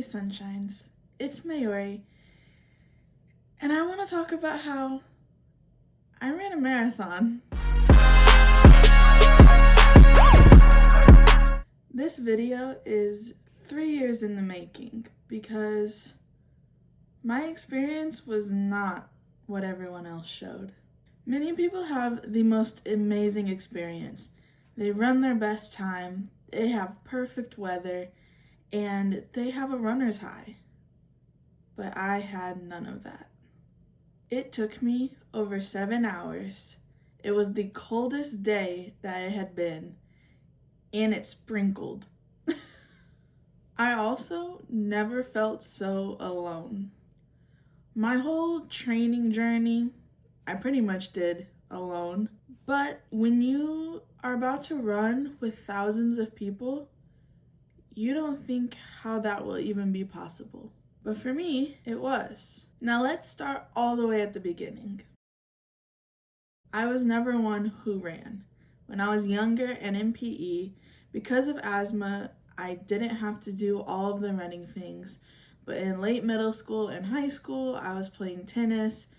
sunshines, it's Maori, and I want to talk about how I ran a marathon. This video is 3 years in the making because my experience was not what everyone else showed. Many people have the most amazing experience. They run their best time, they have perfect weather, and they have a runner's high. But I had none of that. It took me over 7 hours. It was the coldest day that it had been, and it sprinkled. I also never felt so alone. My whole training journey, I pretty much did alone. But when you are about to run with thousands of people, you don't think how that will even be possible. But for me, it was. Now let's start all the way at the beginning. I was never one who ran. When I was younger and in PE, because of asthma, I didn't have to do all of the running things. But in late middle school and high school, I was playing tennis,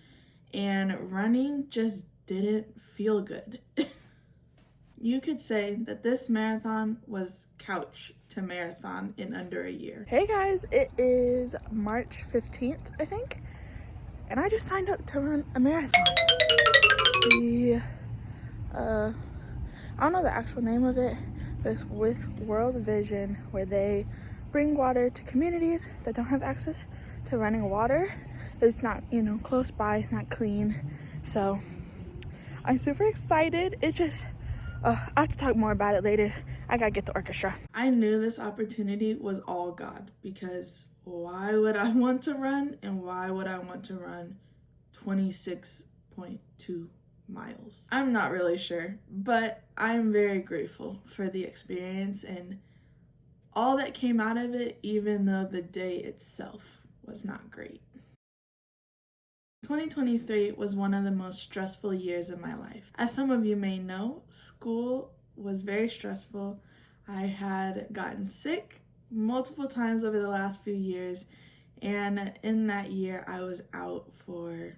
and running just didn't feel good. You could say that this marathon was couch to marathon in under a year. Hey guys, it is March 15th, I think, and I just signed up to run a marathon. I don't know the actual name of it, but it's with World Vision, where they bring water to communities that don't have access to running water. It's not, close by, it's not clean. So I'm super excited. I have to talk more about it later. I gotta get the orchestra. I knew this opportunity was all God, because why would I want to run, and why would I want to run 26.2 miles? I'm not really sure, but I'm very grateful for the experience and all that came out of it, even though the day itself was not great. 2023 was one of the most stressful years of my life. As some of you may know, school was very stressful. I had gotten sick multiple times over the last few years, and in that year I was out for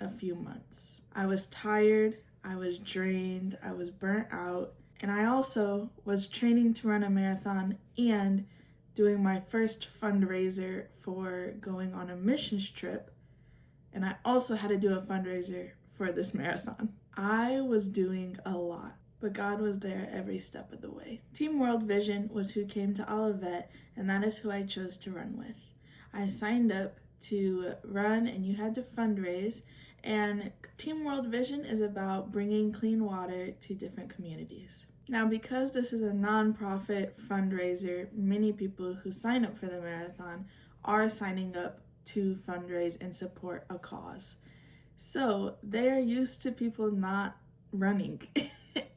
a few months. I was tired, I was drained, I was burnt out, and I also was training to run a marathon and doing my first fundraiser for going on a missions trip. And I also had to do a fundraiser for this marathon. I was doing a lot, but God was there every step of the way. Team World Vision was who came to Olivet, and that is who I chose to run with. I signed up to run, and you had to fundraise, and Team World Vision is about bringing clean water to different communities. Now, because this is a nonprofit fundraiser, many people who sign up for the marathon are signing up to fundraise and support a cause. So they're used to people not running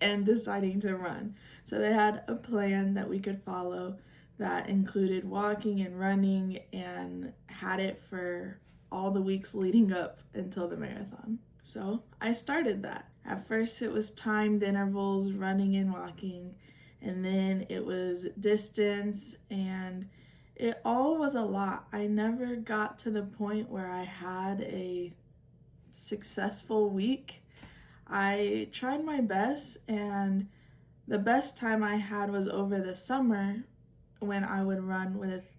and deciding to run. So they had a plan that we could follow that included walking and running, and had it for all the weeks leading up until the marathon. So I started that. At first it was timed intervals, running and walking, and then it was distance, and it all was a lot. I never got to the point where I had a successful week. I tried my best, and the best time I had was over the summer when I would run with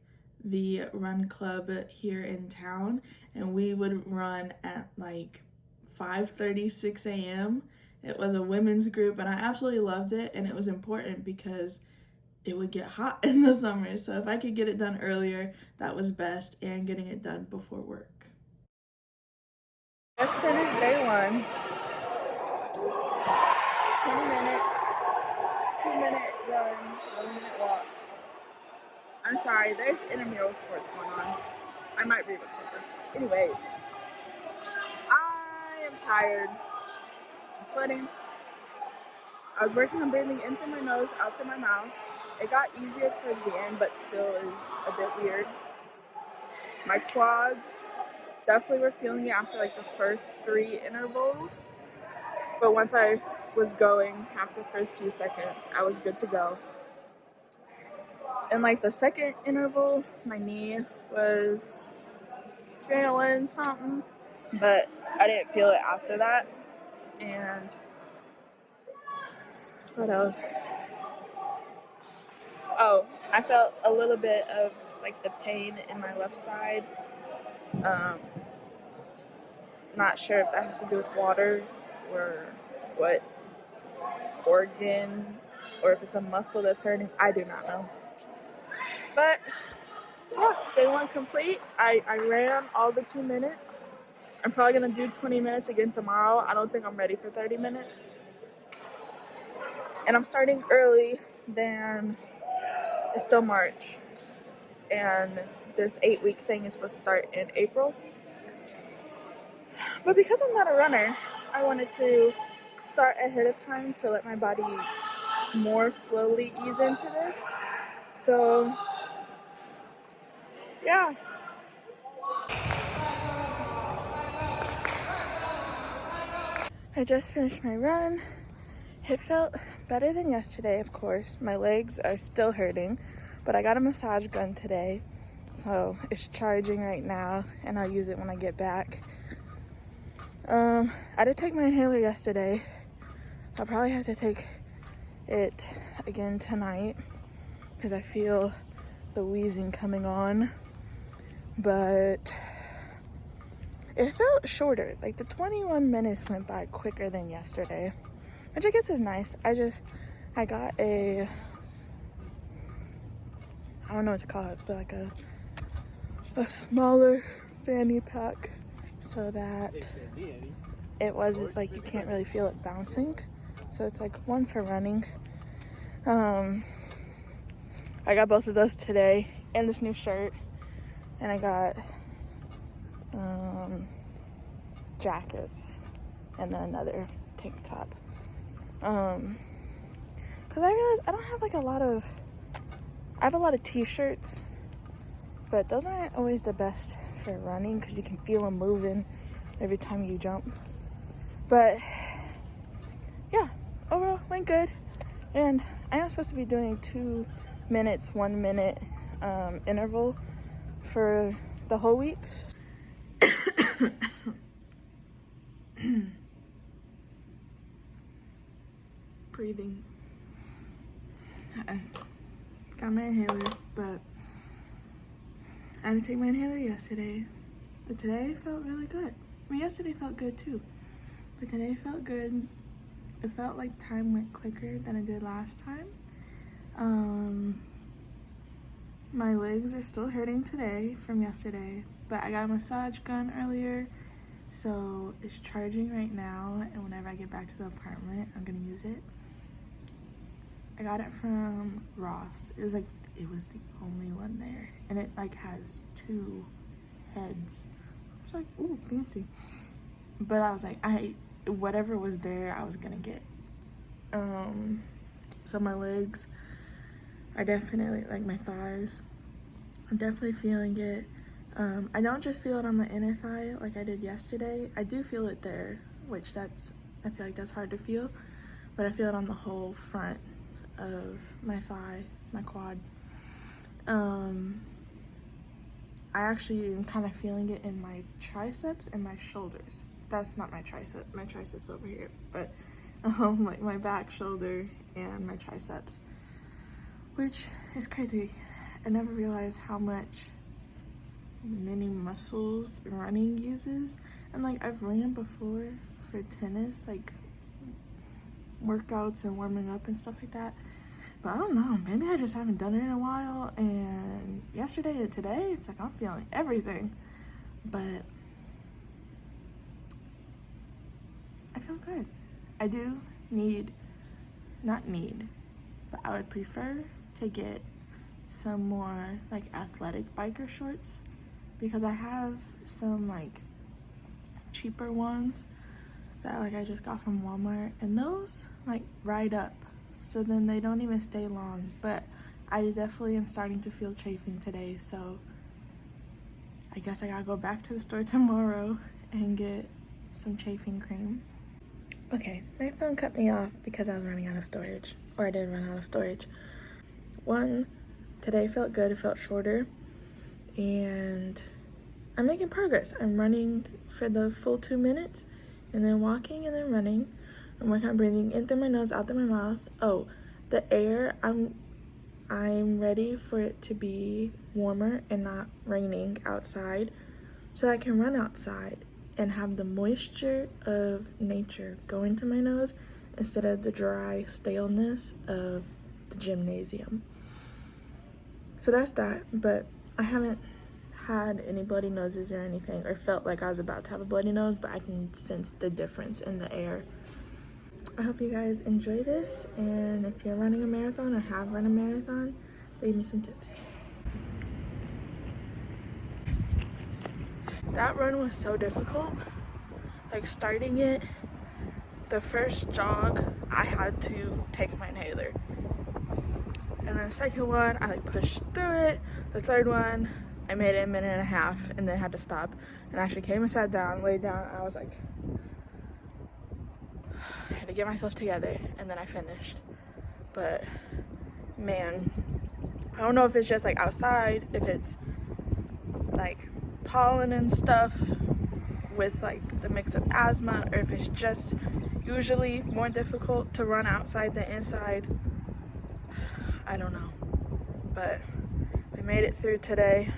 the run club here in town, and we would run at like 5:36 a.m. It was a women's group, and I absolutely loved it, and it was important because it would get hot in the summer. So if I could get it done earlier, that was best, and getting it done before work. Just finished day one. 20 minutes, 2-minute run, 1-minute walk. I'm sorry, there's intramural sports going on. I might re-record this. Anyways, I am tired. I'm sweating. I was working on breathing in through my nose, out through my mouth. It got easier towards the end, but still is a bit weird. My quads definitely were feeling it after like the first 3 intervals, but once I was going after the first few seconds, I was good to go. in like the second interval, my knee was feeling something, but I didn't feel it after that. And what else? Oh, I felt a little bit of like the pain in my left side. Not sure if that has to do with water or what organ, or if it's a muscle that's hurting. I do not know. But yeah, day one complete. I ran all the 2 minutes. I'm probably gonna do 20 minutes again tomorrow. I don't think I'm ready for 30 minutes. And I'm starting early than it's still March. And this 8-week thing is supposed to start in April. But because I'm not a runner, I wanted to start ahead of time to let my body more slowly ease into this. So yeah. I just finished my run. It felt better than yesterday, of course. My legs are still hurting, but I got a massage gun today, so it's charging right now, and I'll use it when I get back. I did take my inhaler yesterday. I'll probably have to take it again tonight because I feel the wheezing coming on, but it felt shorter. Like the 21 minutes went by quicker than yesterday, which I guess is nice. I got I don't know what to call it, but like a smaller fanny pack so that it wasn't like you can't really feel it bouncing. So it's like one for running. I got both of those today and this new shirt, and I got jackets and then another tank top. Because I realized I don't have like I have a lot of t-shirts, but those aren't always the best for running because you can feel them moving every time you jump. But yeah, overall went good. And I am supposed to be doing 2 minutes, 1 minute interval for the whole week. Breathing. I got my inhaler, but I had to take my inhaler yesterday. But today felt really good. I mean, yesterday felt good too, but today felt good. It felt like time went quicker than it did last time. My legs are still hurting today from yesterday, but I got a massage gun earlier, so it's charging right now, and whenever I get back to the apartment, I'm gonna use it. I got it from Ross. It was the only one there, and it like has 2 heads. It's like, ooh, fancy. But I was like, whatever was there, I was gonna get. So my legs are definitely, like my thighs, I'm definitely feeling it. I don't just feel it on my inner thigh like I did yesterday. I do feel it there, which I feel like that's hard to feel, but I feel it on the whole front of my thigh, my quad. I actually am kind of feeling it in my triceps and my shoulders. That's not my tricep. My triceps over here, but like my back, shoulder, and my triceps, which is crazy. I never realized how much many muscles running uses. And like I've ran before for tennis, like workouts and warming up and stuff like that. But I don't know, maybe I just haven't done it in a while, and yesterday and today, it's like I'm feeling everything. But I feel good. I do but I would prefer to get some more like athletic biker shorts, because I have some like cheaper ones that like I just got from Walmart, and those like ride up, so then they don't even stay long. But I definitely am starting to feel chafing today, so I guess I gotta go back to the store tomorrow and get some chafing cream. Okay, my phone cut me off because I was running out of storage, or I did run out of storage. 1 today felt good. It felt shorter, and I'm making progress. I'm running for the full 2 minutes, and then walking, and then running. I'm working on breathing in through my nose, out through my mouth. Oh, the air, I'm ready for it to be warmer and not raining outside so I can run outside and have the moisture of nature go into my nose instead of the dry staleness of the gymnasium. So that's that, but I haven't had any bloody noses or anything, or felt like I was about to have a bloody nose, but I can sense the difference in the air. I hope you guys enjoy this, and if you're running a marathon or have run a marathon, leave me some tips. That run was so difficult. Like, starting it, the first jog, I had to take my inhaler. And then the second one, I like pushed through it. The third one, I made it a minute and a half and then had to stop. And I actually came and sat down, laid down. I was like, I had to get myself together, and then I finished. But man, I don't know if it's just like outside, if it's like pollen and stuff with like the mix of asthma, or if it's just usually more difficult to run outside than inside. I don't know, but I made it through today.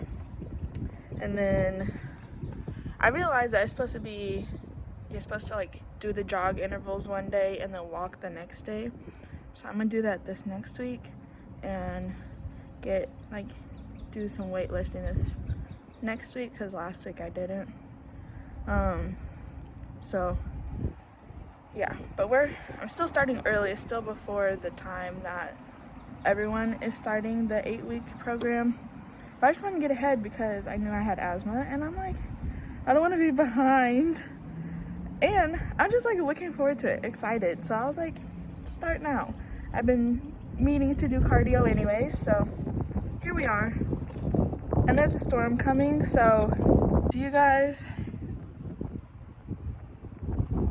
And then I realized that you're supposed to like do the jog intervals one day and then walk the next day. So I'm gonna do that this next week and do some weightlifting this next week, because last week I didn't. So yeah, but I'm still starting early. It's still before the time that everyone is starting the 8-week program. But I just want to get ahead because I knew I had asthma, and I'm like, I don't want to be behind. And I'm just like looking forward to it, excited. So I was like, start now. I've been meaning to do cardio anyways, so here we are. And there's a storm coming, so see you guys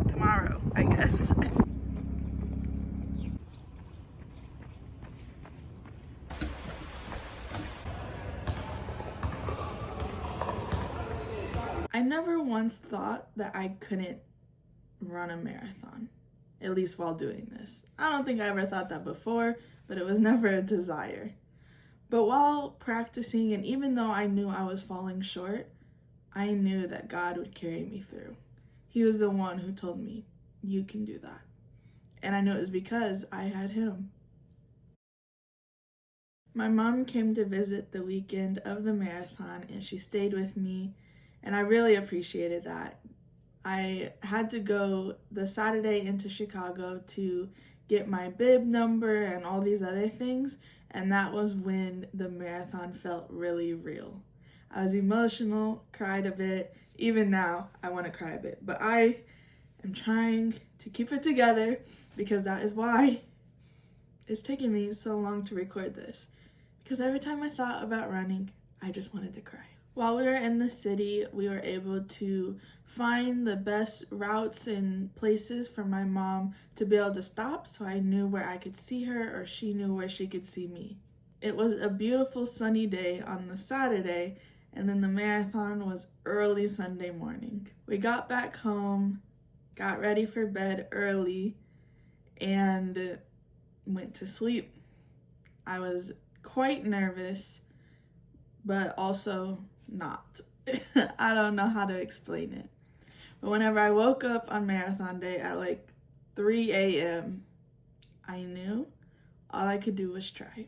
tomorrow, I guess. I never once thought that I couldn't run a marathon, at least while doing this. I don't think I ever thought that before, but it was never a desire. But while practicing, and even though I knew I was falling short, I knew that God would carry me through. He was the one who told me, you can do that. And I knew it was because I had him. My mom came to visit the weekend of the marathon, and she stayed with me, and I really appreciated that. I had to go the Saturday into Chicago to get my bib number and all these other things, and that was when the marathon felt really real. I was emotional, cried a bit. Even now, I want to cry a bit, but I am trying to keep it together, because that is why it's taken me so long to record this. Because every time I thought about running, I just wanted to cry. While we were in the city, we were able to find the best routes and places for my mom to be able to stop, so I knew where I could see her, or she knew where she could see me. It was a beautiful sunny day on the Saturday, and then the marathon was early Sunday morning. We got back home, got ready for bed early, and went to sleep. I was quite nervous, but also not. I don't know how to explain it. But whenever I woke up on marathon day at like 3 a.m., I knew all I could do was try.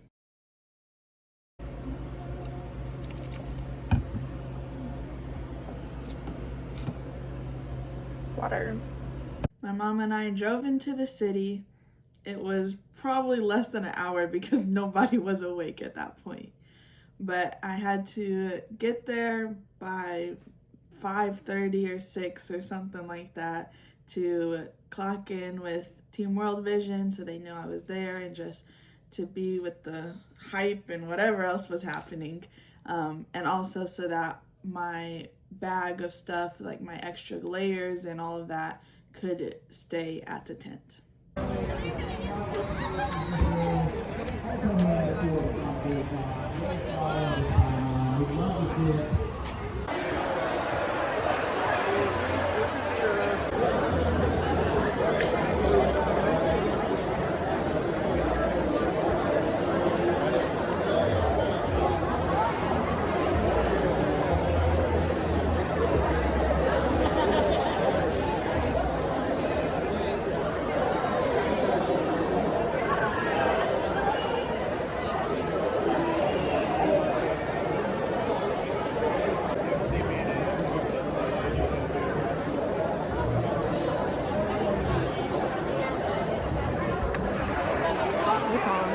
Water. My mom and I drove into the city. It was probably less than an hour because nobody was awake at that point. But I had to get there by 5:30 or 6 or something like that to clock in with Team World Vision, so they knew I was there, and just to be with the hype and whatever else was happening. And also so that my bag of stuff, like my extra layers and all of that, could stay at the tent. It's on.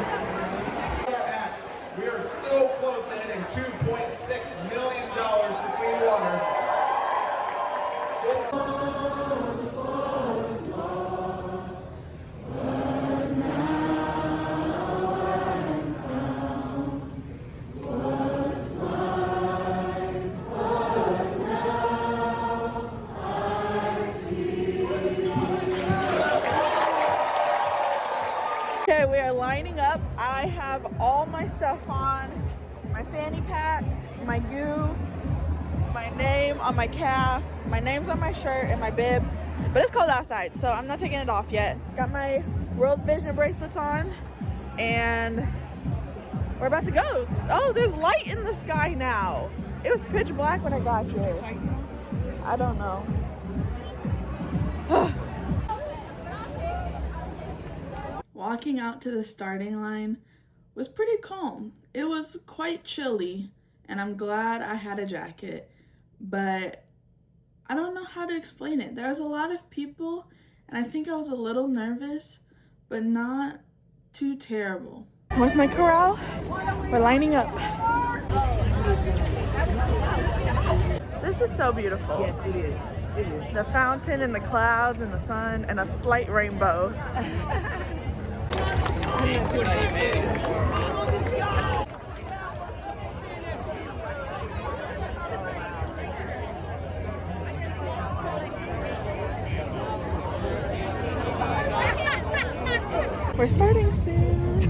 We are still close to hitting $2.6 million for clean water. Okay, we are lining up. I have all my stuff on, my fanny pack, my goo, my name on my calf, my name's on my shirt and my bib, but it's cold outside, so I'm not taking it off yet. Got my World Vision bracelets on, and we're about to go. Oh, there's light in the sky now. It was pitch black when I got here. I don't know. Walking out to the starting line was pretty calm. It was quite chilly, and I'm glad I had a jacket, but I don't know how to explain it. There was a lot of people, and I think I was a little nervous, but not too terrible. With my corral, we're lining up. This is so beautiful. Yes, it is. It is. The fountain and the clouds and the sun and a slight rainbow. We're starting soon.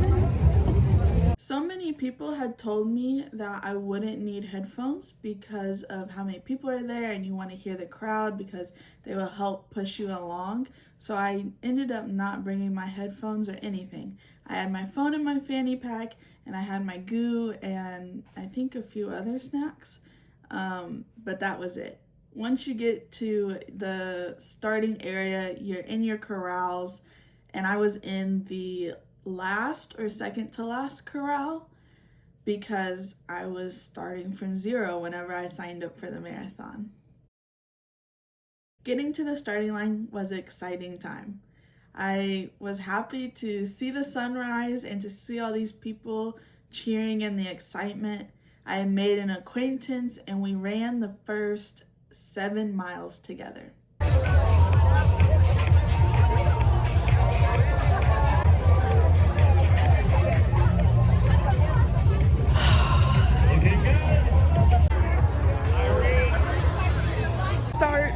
So many people had told me that I wouldn't need headphones because of how many people are there and you want to hear the crowd because they will help push you along. So I ended up not bringing my headphones or anything. I had my phone in my fanny pack and I had my goo and I think a few other snacks, but that was it. Once you get to the starting area, you're in your corrals, and I was in the last or second to last corral because I was starting from zero whenever I signed up for the marathon. Getting to the starting line was an exciting time. I was happy to see the sunrise and to see all these people cheering and the excitement. I had made an acquaintance and we ran the first 7 miles together. Start.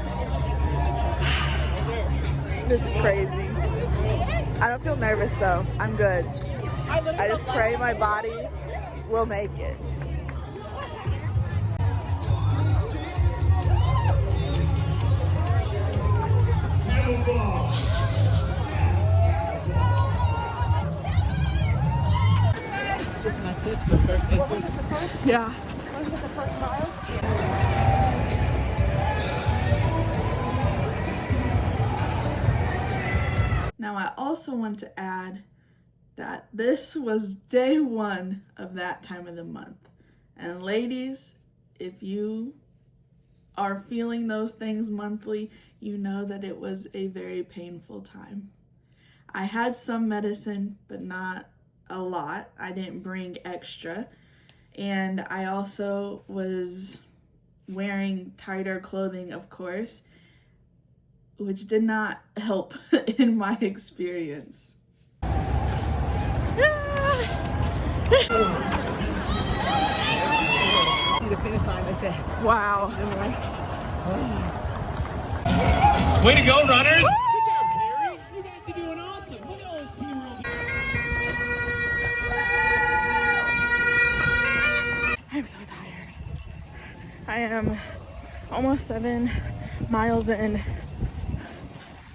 This is crazy. I don't feel nervous though. I'm good. I just pray my body will make it. My sister's birthday. Yeah. Now I also want to add that this was day 1 of that time of the month. And ladies, if you are feeling those things monthly, you know that it was a very painful time. I had some medicine, but not a lot. I didn't bring extra. And I also was wearing tighter clothing, of course, which did not help in my experience. See the finish line right there. Wow. Way to go, runners! Good job, Carrie. You guys are doing awesome. Look at all those teamwork. I'm so tired. I am almost 7 miles in.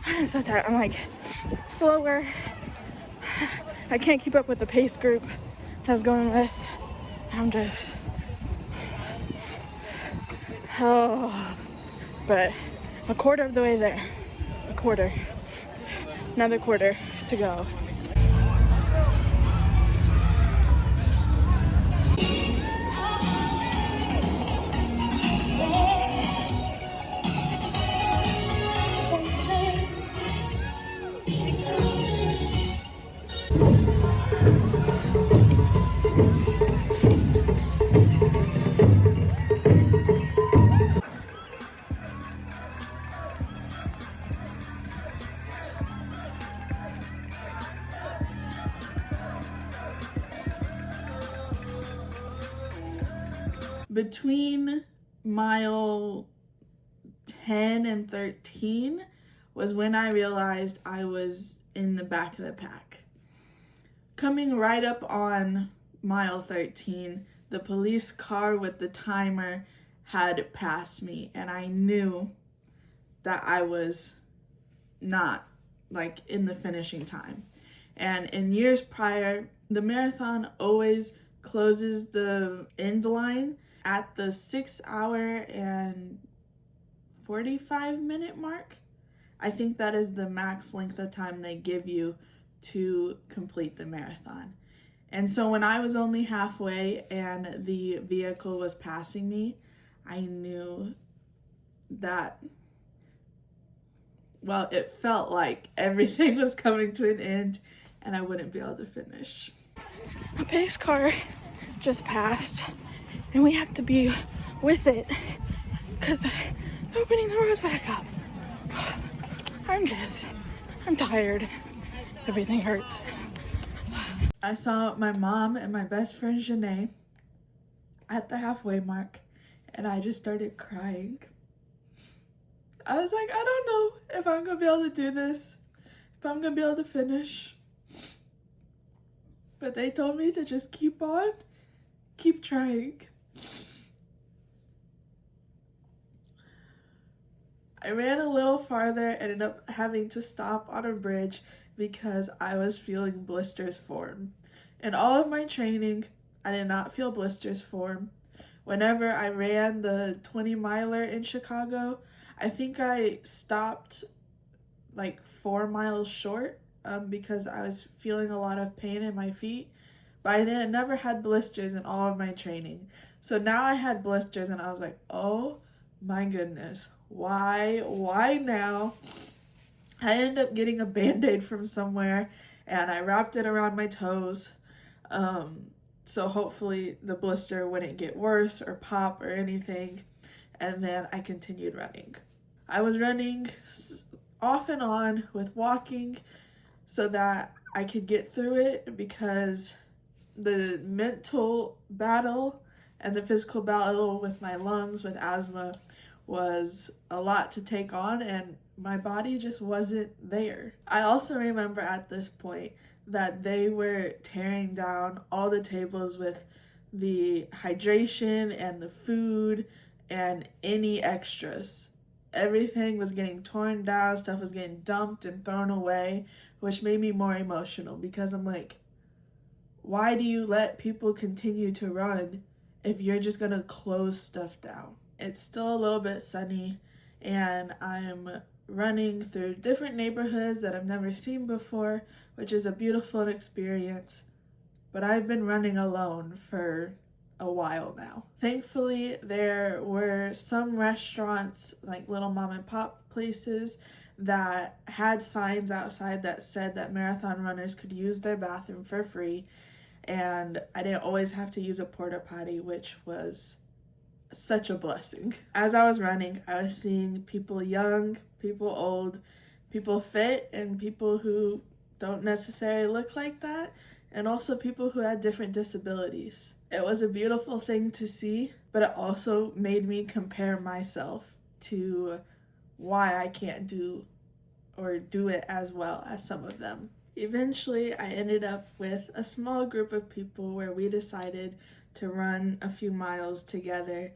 I'm so tired. I'm like slower. I can't keep up with the pace group I was going with. I'm just, but a quarter of the way there. A quarter. Another quarter to go. Between mile 10 and 13 was when I realized I was in the back of the pack. Coming right up on mile 13, the police car with the timer had passed me, and I knew that I was not like in the finishing time. And in years prior, the marathon always closes the end line at the 6 hour and 45-minute mark. I think that is the max length of time they give you to complete the marathon. And so when I was only halfway and the vehicle was passing me, I knew that, well, it felt like everything was coming to an end and I wouldn't be able to finish. A pace car just passed and we have to be with it because they're opening the roads back up. I'm tired. Everything hurts. I saw my mom and my best friend Janae at the halfway mark and I just started crying. I was like, I don't know if I'm gonna be able to do this, if I'm gonna be able to finish. But they told me to just keep on, keep trying. I ran a little farther, ended up having to stop on a bridge because I was feeling blisters form. In all of my training, I did not feel blisters form. Whenever I ran the 20 miler in Chicago, I think I stopped like 4 miles short because I was feeling a lot of pain in my feet, but I never had blisters in all of my training. So now I had blisters and I was like, oh my goodness, why now? I ended up getting a Band-Aid from somewhere and I wrapped it around my toes. So hopefully the blister wouldn't get worse or pop or anything. And then I continued running. I was running off and on with walking so that I could get through it because the mental battle and the physical battle with my lungs with asthma was a lot to take on and my body just wasn't there. I also remember at this point that they were tearing down all the tables with the hydration and the food and any extras. Everything was getting torn down, stuff was getting dumped and thrown away, which made me more emotional because I'm like, why do you let people continue to run if you're just gonna close stuff down? It's still a little bit sunny and I'm running through different neighborhoods that I've never seen before, which is a beautiful experience, but I've been running alone for a while now. Thankfully, there were some restaurants, like little mom and pop places, that had signs outside that said that marathon runners could use their bathroom for free, and I didn't always have to use a porta potty, which was such a blessing. As I was running, I was seeing people young, people old, people fit, and people who don't necessarily look like that, and also people who had different disabilities. It was a beautiful thing to see, but it also made me compare myself to why I can't do it as well as some of them. Eventually, I ended up with a small group of people where we decided to run a few miles together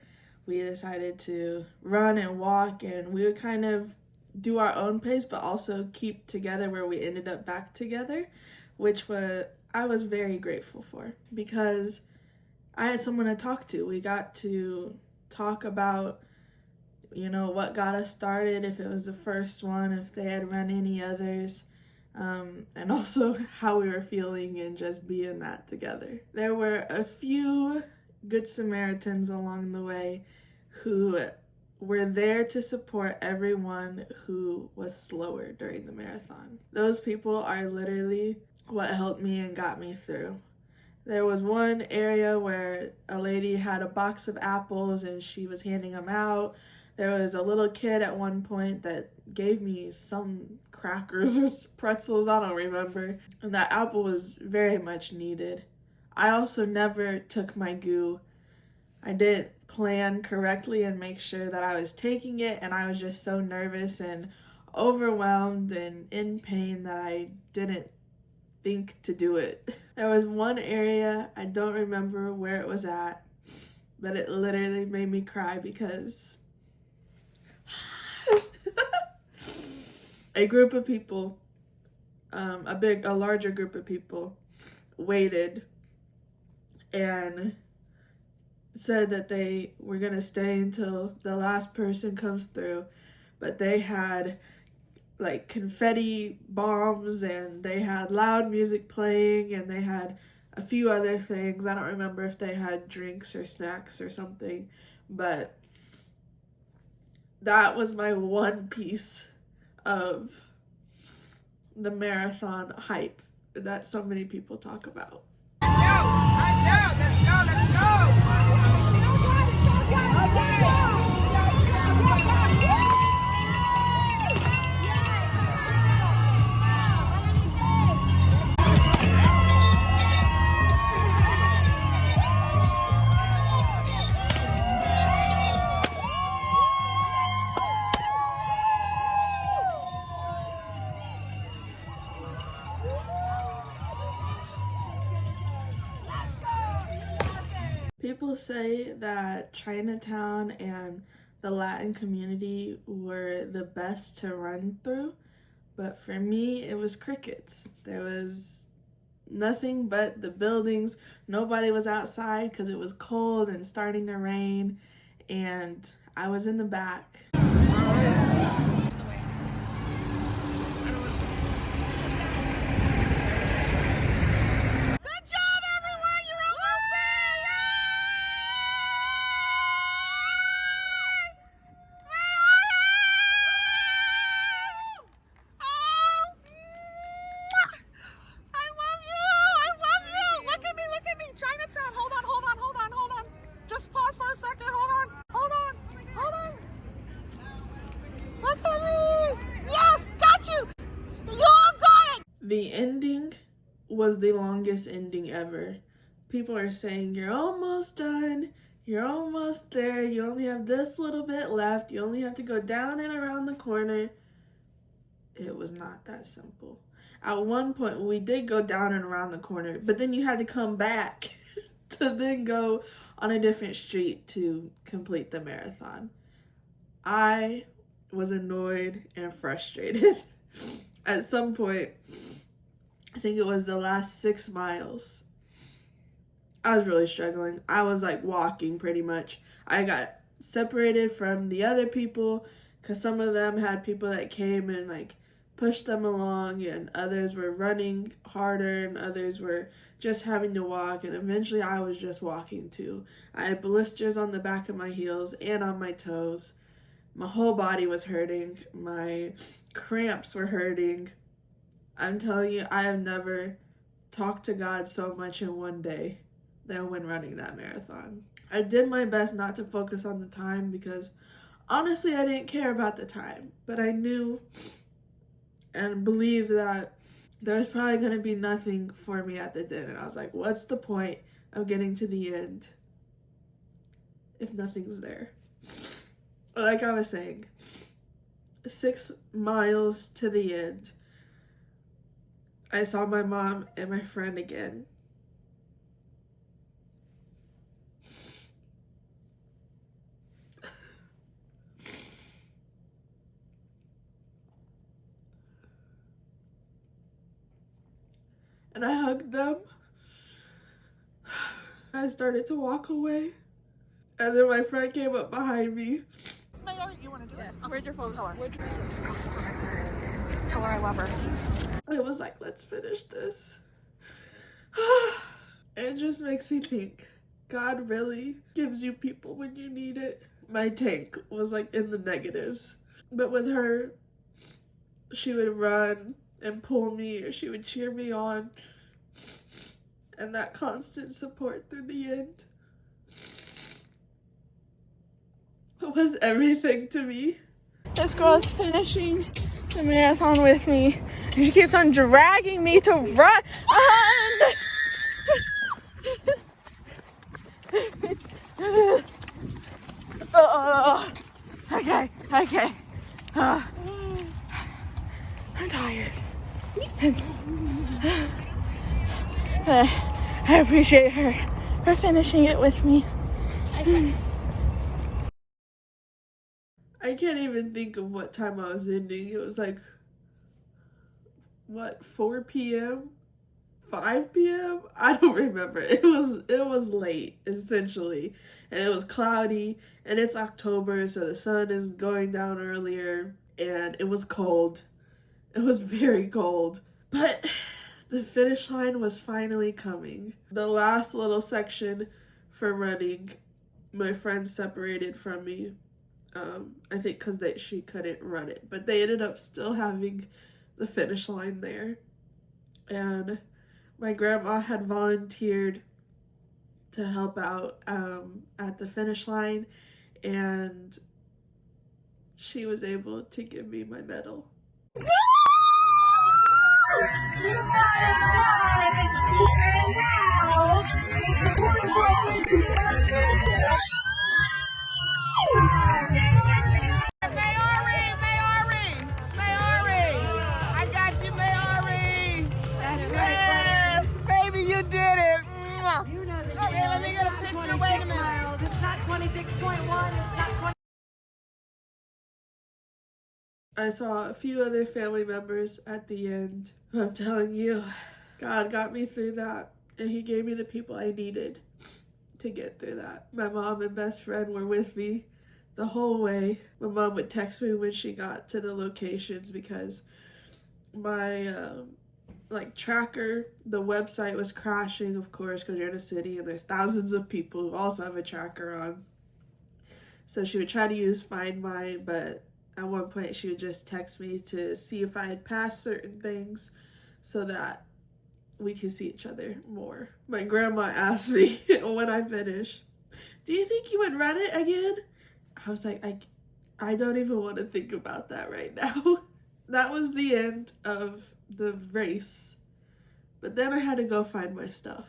we decided to run and walk, and we would kind of do our own pace, but also keep together where we ended up back together, which I was very grateful for, because I had someone to talk to. We got to talk about, what got us started, if it was the first one, if they had run any others, and also how we were feeling and just being that together. There were a few Good Samaritans along the way who were there to support everyone who was slower during the marathon. Those people are literally what helped me and got me through. There was one area where a lady had a box of apples and she was handing them out. There was a little kid at one point that gave me some crackers or pretzels, I don't remember. And that apple was very much needed. I also never took my goo. I didn't plan correctly and make sure that I was taking it, and I was just so nervous and overwhelmed and in pain that I didn't think to do it. There was one area, I don't remember where it was at, but it literally made me cry because a group of people, a larger group of people waited and said that they were gonna stay until the last person comes through, but they had like confetti bombs and they had loud music playing and they had a few other things. I don't remember if they had drinks or snacks or something, but that was my one piece of the marathon hype that so many people talk about. People say that Chinatown and the Latin community were the best to run through, but for me, it was crickets. There was nothing but the buildings. Nobody was outside because it was cold and starting to rain, and I was in the back. The ending was the longest ending ever. People are saying, you're almost done, you're almost there, you only have this little bit left, you only have to go down and around the corner. It was not that simple. At one point, we did go down and around the corner, but then you had to come back to then go on a different street to complete the marathon. I was annoyed and frustrated. At some point, I think it was the last 6 miles, I was really struggling. I was like walking pretty much. I got separated from the other people because some of them had people that came and like pushed them along, and others were running harder and others were just having to walk, and eventually I was just walking too. I had blisters on the back of my heels and on my toes. My whole body was hurting. My cramps were hurting. I'm telling you, I have never talked to God so much in one day than when running that marathon. I did my best not to focus on the time because honestly, I didn't care about the time, but I knew and believed that there's probably going to be nothing for me at the end. And I was like, what's the point of getting to the end if nothing's there? Like I was saying, 6 miles to the end, I saw my mom and my friend again. and I hugged them. I started to walk away, and then my friend came up behind me. You want to do it? Where'd your phone? Tell her. Let's go supervise her. Tell her I love her. I was like, let's finish this. It just makes me think, God really gives you people when you need it. My tank was like in the negatives, but with her, she would run and pull me, or she would cheer me on, and that constant support through the end was everything to me. This girl is finishing the marathon with me, and she keeps on dragging me to run. Okay. I'm tired. I appreciate her for finishing it with me. I can't even think of what time I was ending. It was like, what, 4 p.m.? 5 p.m.? I don't remember. It was late, essentially. And it was cloudy, and it's October, so the sun is going down earlier, and it was cold. It was very cold. But the finish line was finally coming. The last little section for running, my friend separated from me. I think because she couldn't run it, but they ended up still having the finish line there. And my grandma had volunteered to help out at the finish line, and she was able to give me my medal. I got you, Mayori. Yes, baby, you did it. Okay, let me get a picture. Wait a minute. It's not 26.1. It's not 20. I saw a few other family members at the end. I'm telling you, God got me through that, and He gave me the people I needed to get through that. My mom and best friend were with me the whole way. My mom would text me when she got to the locations because my tracker, the website was crashing, of course, because you're in a city and there's thousands of people who also have a tracker on. So she would try to use Find My, but at one point she would just text me to see if I had passed certain things so that we could see each other more. My grandma asked me when I finished, do you think you would run it again? I was like, I don't even want to think about that right now. That was the end of the race. But then I had to go find my stuff.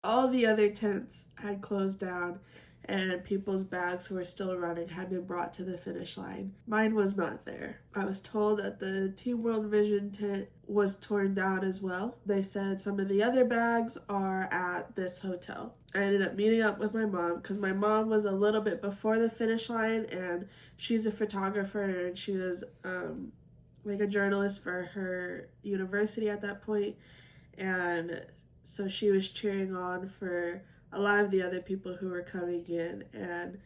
All the other tents had closed down, and people's bags who were still running had been brought to the finish line. Mine was not there. I was told that the Team World Vision tent was torn down as well. They said some of the other bags are at this hotel. I ended up meeting up with my mom because my mom was a little bit before the finish line, and she's a photographer, and she was like a journalist for her university at that point, and so she was cheering on for a lot of the other people who were coming in. And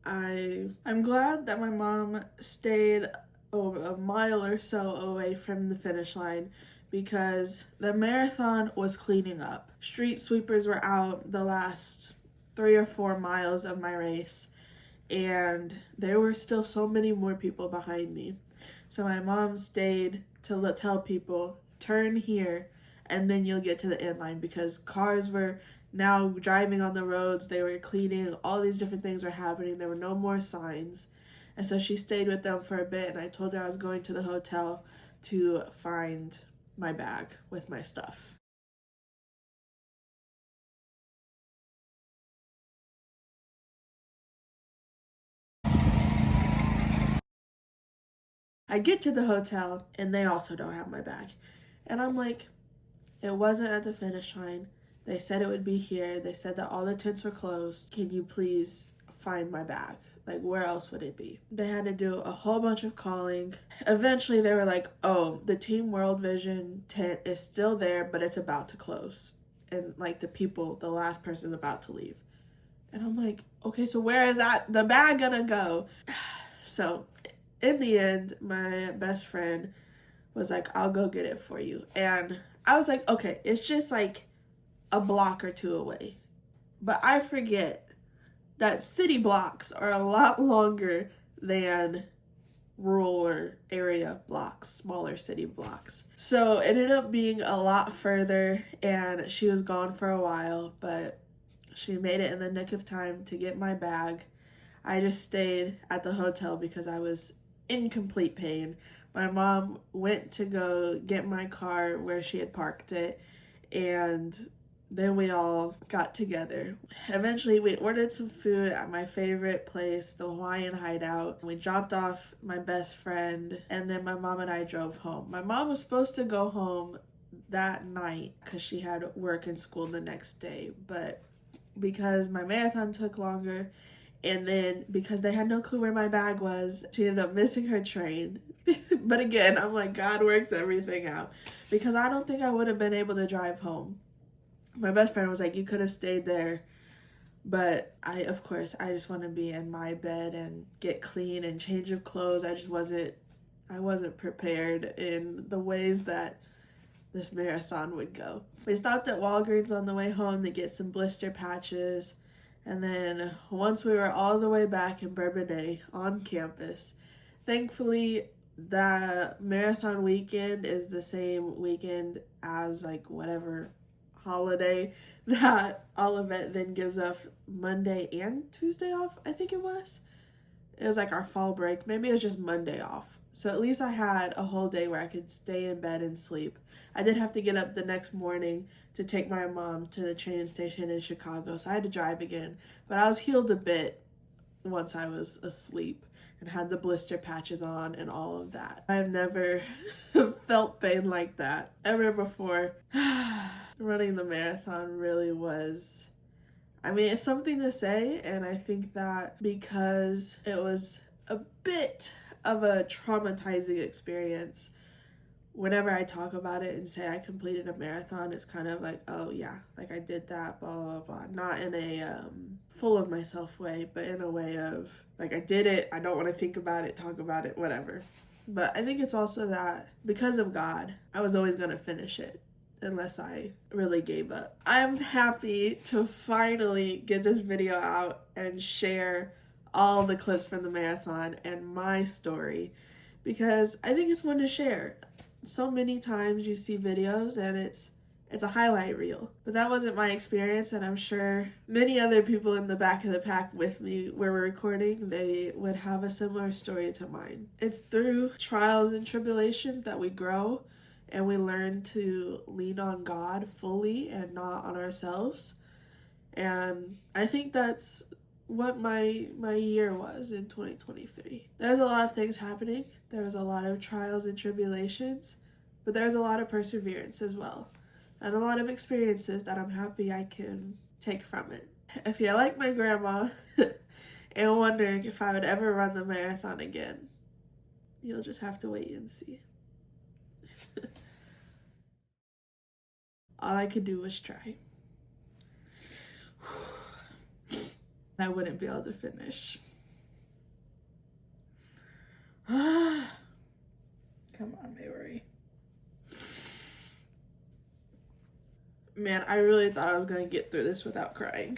I'm glad that my mom stayed a mile or so away from the finish line, because the marathon was cleaning up. Street sweepers were out the last 3 or 4 miles of my race, and there were still so many more people behind me. So my mom stayed to tell people, turn here and then you'll get to the end line, because cars were now driving on the roads, they were cleaning, all these different things were happening, there were no more signs. And so she stayed with them for a bit, and I told her I was going to the hotel to find my bag with my stuff. I get to the hotel, and they also don't have my bag. And I'm like, it wasn't at the finish line. They said it would be here. They said that all the tents were closed. Can you please find my bag? Like, where else would it be? They had to do a whole bunch of calling. Eventually, they were like, oh, the Team World Vision tent is still there, but it's about to close. And, like, the last person's about to leave. And I'm like, okay, so where is the bag gonna go? So, in the end, my best friend was like, I'll go get it for you. And I was like, okay, it's just like a block or two away. But I forget that city blocks are a lot longer than rural or area blocks, smaller city blocks. So it ended up being a lot further, and she was gone for a while, but she made it in the nick of time to get my bag. I just stayed at the hotel because I was in complete pain. My mom went to go get my car where she had parked it, and then we all got together. Eventually, we ordered some food at my favorite place, the Hawaiian Hideout. We dropped off my best friend, and then my mom and I drove home. My mom was supposed to go home that night because she had work and school the next day, but because my marathon took longer, and then because they had no clue where my bag was, she ended up missing her train. But again, I'm like, God works everything out, because I don't think I would have been able to drive home. My best friend was like, you could have stayed there, but I just want to be in my bed and get clean and change of clothes. I wasn't prepared in the ways that this marathon would go. We stopped at Walgreens on the way home to get some blister patches. And then once we were all the way back in Bourbonnais on campus, thankfully the marathon weekend is the same weekend as like whatever holiday that Olivet then gives us Monday and Tuesday off, I think it was. It was like our fall break. Maybe it was just Monday off. So at least I had a whole day where I could stay in bed and sleep. I did have to get up the next morning to take my mom to the train station in Chicago, so I had to drive again. But I was healed a bit once I was asleep and had the blister patches on and all of that. I've never felt pain like that ever before. Running the marathon really was, I mean, it's something to say, and I think that because it was a bit of a traumatizing experience, whenever I talk about it and say I completed a marathon, it's kind of like, oh yeah, like I did that, blah, blah, blah. Not in a full of myself way, but in a way of, like, I did it, I don't want to think about it, talk about it, whatever. But I think it's also that because of God, I was always going to finish it unless I really gave up. I'm happy to finally get this video out and share all the clips from the marathon and my story, because I think it's one to share. So many times you see videos and it's a highlight reel, but that wasn't my experience, and I'm sure many other people in the back of the pack with me where we're recording, they would have a similar story to mine. It's through trials and tribulations that we grow and we learn to lean on God fully and not on ourselves. And I think that's what my year was in 2023. There's a lot of things happening. There was a lot of trials and tribulations, but there's a lot of perseverance as well, and a lot of experiences that I'm happy I can take from it. If you're like my grandma and wondering if I would ever run the marathon again, you'll just have to wait and see. All I could do was try. I wouldn't be able to finish. Come on, Mary. Man, I really thought I was gonna get through this without crying.